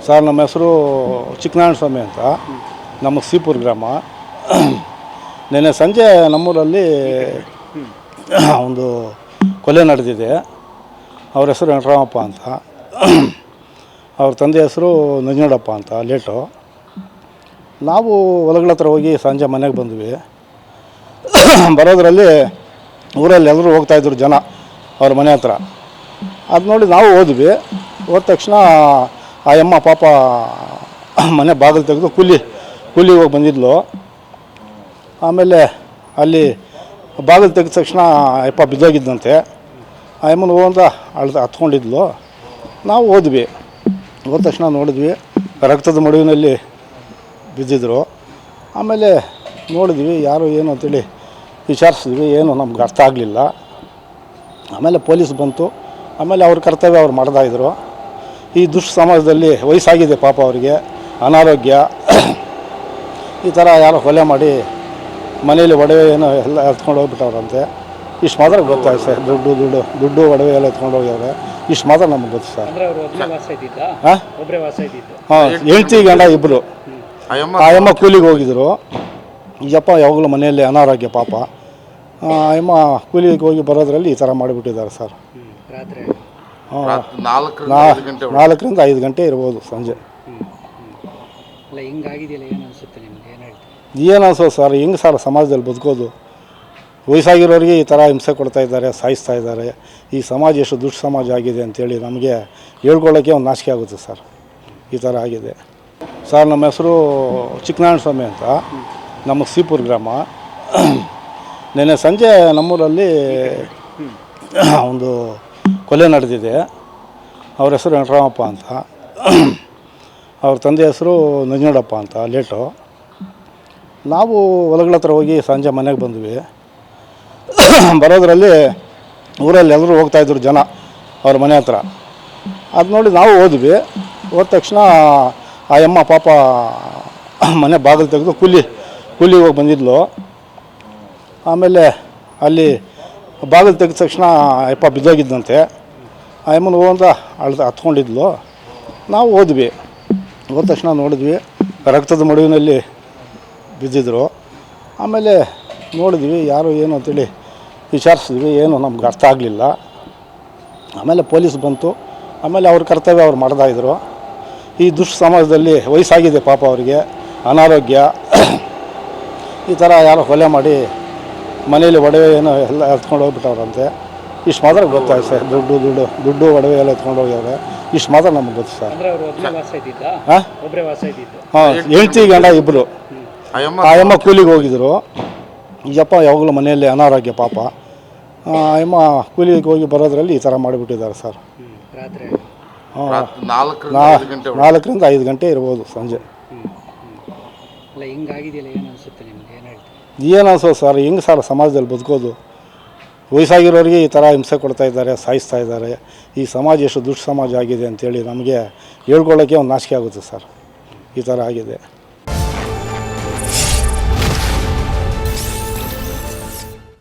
Sir ನಮ್ಮ ಹೆಸರು ಚಿಕ್ಕನಾರಾಯಣ ಸ್ವಾಮಿ ಅಂತ. ನಮ್ಮ ಸೀಪುರ ಗ್ರಾಮ. ನಿನ್ನೆ ಸಂಜೆ ನಮ್ಮೂರಲ್ಲಿ ಒಂದು ಕೊಲೆ ನಡೆದಿದೆ. ಅವ್ರ ಹೆಸರು ವೆಂಕಟರಾಮಪ್ಪ ಅಂತ, ಅವ್ರ ತಂದೆ ಹೆಸರು ನಂಜುಂಡಪ್ಪ ಅಂತ ಲೇಟು. ನಾವು ಹೊಲಗಳ ಹತ್ರ ಹೋಗಿ ಸಂಜೆ ಮನೆಗೆ ಬಂದ್ವಿ. ಬರೋದ್ರಲ್ಲಿ ಊರಲ್ಲಿ ಎಲ್ಲರೂ ಹೋಗ್ತಾಯಿದ್ರು ಜನ ಅವ್ರ ಮನೆ ಹತ್ರ. ಅದು ನೋಡಿ ನಾವು ಹೋದ್ವಿ. ಹೋದ ತಕ್ಷಣ ಆ ಅಮ್ಮ ಪಾಪ ಮನೆ ಬಾಗಿಲು ತೆಗೆದು ಕೂಲಿಗೆ ಹೋಗಿ ಬಂದಿದ್ಲು. ಆಮೇಲೆ ಅಲ್ಲಿ ಬಾಗಿಲು ತೆಗೆದ ತಕ್ಷಣ ಅಪ್ಪ ಬಿದ್ದೋಗಿದ್ದಂತೆ. ಆ ಅಮ್ಮನ ಹೋದ ಹತ್ಕೊಂಡಿದ್ಲು. ನಾವು ಹೋದ್ವಿ. ಹೋದ ತಕ್ಷಣ ನೋಡಿದ್ವಿ ರಕ್ತದ ಮಡುವಿನಲ್ಲಿ ಬಿದ್ದಿದ್ರು. ಆಮೇಲೆ ನೋಡಿದ್ವಿ ಯಾರು ಏನು ಅಂತೇಳಿ ವಿಚಾರಿಸಿದ್ವಿ, ಏನು ನಮ್ಗೆ ಅರ್ಥ ಆಗಲಿಲ್ಲ. ಆಮೇಲೆ ಪೊಲೀಸ್ ಬಂತು. ಆಮೇಲೆ ಅವ್ರ ಕರ್ತವ್ಯ ಅವ್ರು ಮಾಡ್ತಾಯಿದ್ರು. ಈ ದುಷ್ಟ ಸಮಾಜದಲ್ಲಿ ವಯಸ್ಸಾಗಿದೆ ಪಾಪ ಅವರಿಗೆ, ಅನಾರೋಗ್ಯ, ಈ ಥರ ಯಾರೋ ಕೊಲೆ ಮಾಡಿ ಮನೇಲಿ ಒಡವೆ ಏನೋ ಎಲ್ಲ ಎತ್ಕೊಂಡು ಹೋಗ್ಬಿಟ್ಟವ್ರಂತೆ. ಇಷ್ಟು ಮಾತ್ರ ಗೊತ್ತಾಯ್ತು ಸರ್. ದುಡ್ಡು ಒಡವೆ ಎಲ್ಲ ಎತ್ಕೊಂಡು ಹೋಗ್ಯವ್ರೆ. ಇಷ್ಟು ಮಾತ್ರ ನಮ್ಗೆ ಗೊತ್ತು ಸರ್. ಹಾಂ, ಹೆಂಡ್ತಿ ಗಂಡ ಇಬ್ಬರು. ಆ ಅಮ್ಮ ಕೂಲಿಗೆ ಹೋಗಿದ್ರು. ಈಗಪ್ಪ ಯಾವಾಗಲೂ ಮನೆಯಲ್ಲಿ ಅನಾರೋಗ್ಯ ಪಾಪ. ಅಮ್ಮ ಕೂಲಿಗೆ ಹೋಗಿ ಬರೋದ್ರಲ್ಲಿ ಈ ಥರ ಮಾಡಿಬಿಟ್ಟಿದ್ದಾರೆ ಸರ್. ಹಾಂ, 4ರಿಂದ 5 ಗಂಟೆ ಇರ್ಬೋದು ಸಂಜೆ. ಏನು ಅನ್ಸೋದು ಸರ್, ಹೆಂಗೆ ಸರ್ ಸಮಾಜದಲ್ಲಿ ಬದುಕೋದು? ವಯಸ್ಸಾಗಿರೋರಿಗೆ ಈ ಥರ ಹಿಂಸೆ ಕೊಡ್ತಾ ಇದ್ದಾರೆ, ಸಾಯಿಸ್ತಾ ಇದ್ದಾರೆ. ಈ ಸಮಾಜ ಎಷ್ಟು ದುಷ್ಟ ಸಮಾಜ ಆಗಿದೆ ಅಂತೇಳಿ ನಮಗೆ ಹೇಳ್ಕೊಳ್ಳೋಕ್ಕೆ ಒಂದು ನಾಚಿಕೆ ಆಗುತ್ತೆ ಸರ್. ಈ ಥರ ಆಗಿದೆ ಸರ್. ನಮ್ಮ ಹೆಸರು ಚಿಕ್ಕನಾರಾಯಣ ಸ್ವಾಮಿ ಅಂತ. ನಮ್ಮ ಸೀಪುರ ಗ್ರಾಮ. ನಿನ್ನೆ ಸಂಜೆ ನಮ್ಮೂರಲ್ಲಿ ಒಂದು ಕೊಲೆ ನಡೆದಿದೆ. ಅವ್ರ ಹೆಸರು ವೆಂಕಟರಾಮಪ್ಪ ಅಂತ, ಅವ್ರ ತಂದೆ ಹೆಸರು ನಂಜುಂಡಪ್ಪ ಅಂತ ಲೇಟು. ನಾವು ಹೊಲಗಳ ಹತ್ರ ಹೋಗಿ ಸಂಜೆ ಮನೆಗೆ ಬಂದ್ವಿ. ಬರೋದ್ರಲ್ಲಿ ಊರಲ್ಲಿ ಎಲ್ಲರೂ ಹೋಗ್ತಾಯಿದ್ರು ಜನ ಅವ್ರ ಮನೆ ಹತ್ರ. ಅದು ನೋಡಿ ನಾವು ಹೋದ್ವಿ. ಹೋದ ತಕ್ಷಣ ಆ ಅಮ್ಮ ಪಾಪ ಮನೆ ಬಾಗಿಲು ತೆಗೆದು ಕೂಲಿಗೆ ಹೋಗಿ ಬಂದಿದ್ಲು. ಆಮೇಲೆ ಅಲ್ಲಿ ಬಾಗಿಲು ತೆಗೆದ ತಕ್ಷಣ ಅಪ್ಪ ಬಿದ್ದೋಗಿದ್ದಂತೆ. ಆ ಅಮ್ಮನ ಹೋದ ಹತ್ಕೊಂಡಿದ್ಲು. ನಾವು ಹೋದ್ವಿ. ಹೋದ ತಕ್ಷಣ ನೋಡಿದ್ವಿ ರಕ್ತದ ಮಡುವಿನಲ್ಲಿ ಬಿದ್ದಿದ್ರು. ಆಮೇಲೆ ನೋಡಿದ್ವಿ ಯಾರು ಏನು ಅಂತೇಳಿ ವಿಚಾರಿಸಿದ್ವಿ, ಏನು ನಮ್ಗೆ ಅರ್ಥ ಆಗಲಿಲ್ಲ. ಆಮೇಲೆ ಪೊಲೀಸ್ ಬಂತು. ಆಮೇಲೆ ಅವ್ರ ಕರ್ತವ್ಯ ಅವ್ರು ಮಾಡ್ತಾಯಿದ್ರು. ಈ ದುಷ್ಟ ಸಮಾಜದಲ್ಲಿ ವಯಸ್ಸಾಗಿದೆ ಪಾಪ ಅವರಿಗೆ, ಅನಾರೋಗ್ಯ, ಈ ಥರ ಯಾರೋ ಕೊಲೆ ಮಾಡಿ ಮನೇಲಿ ಒಡವೆ ಏನೋ ಎಲ್ಲ ಎತ್ಕೊಂಡು ಹೋಗ್ಬಿಟ್ಟವ್ರಂತೆ. ಇಷ್ಟು ಮಾತ್ರ ಗೊತ್ತಾಯ್ತು ಸರ್. ದುಡ್ಡು ಒಡವೆ ಎಲ್ಲ ಎತ್ಕೊಂಡು ಹೋಗ್ಯವ್ರೆ. ಇಷ್ಟು ಮಾತ್ರ ನಮ್ಗೆ ಗೊತ್ತು ಸರ್. ಹಾಂ, ಹೆಂಡ್ತಿ ಗಂಡ ಇಬ್ಬರು. ಆ ಅಮ್ಮ ಕೂಲಿಗೆ ಹೋಗಿದ್ರು. ಈಗಪ್ಪ ಯಾವಾಗಲೂ ಮನೆಯಲ್ಲಿ ಅನಾರೋಗ್ಯ ಪಾಪ. ಆ ಅಮ್ಮ ಕೂಲಿಗೆ ಹೋಗಿ ಬರೋದ್ರಲ್ಲಿ ಈ ಥರ ಮಾಡಿಬಿಟ್ಟಿದ್ದಾರೆ ಸರ್. ಹಾಂ, 4ರಿಂದ 5 ಗಂಟೆ ಇರ್ಬೋದು ಸಂಜೆ. ಏನು ಅನ್ಸೋದು ಸರ್, ಹೆಂಗೆ ಸರ್ ಸಮಾಜದಲ್ಲಿ ಬದುಕೋದು? ವಯಸ್ಸಾಗಿರೋರಿಗೆ ಈ ಥರ ಹಿಂಸೆ ಕೊಡ್ತಾ ಇದ್ದಾರೆ, ಸಾಯಿಸ್ತಾ ಇದ್ದಾರೆ. ಈ ಸಮಾಜ ಎಷ್ಟು ದುಷ್ಟ ಸಮಾಜ ಆಗಿದೆ ಅಂತೇಳಿ ನಮಗೆ ಹೇಳ್ಕೊಳ್ಳೋಕ್ಕೆ ಒಂದು ನಾಚಿಕೆ ಆಗುತ್ತೆ ಸರ್. ಈ ಥರ ಆಗಿದೆ.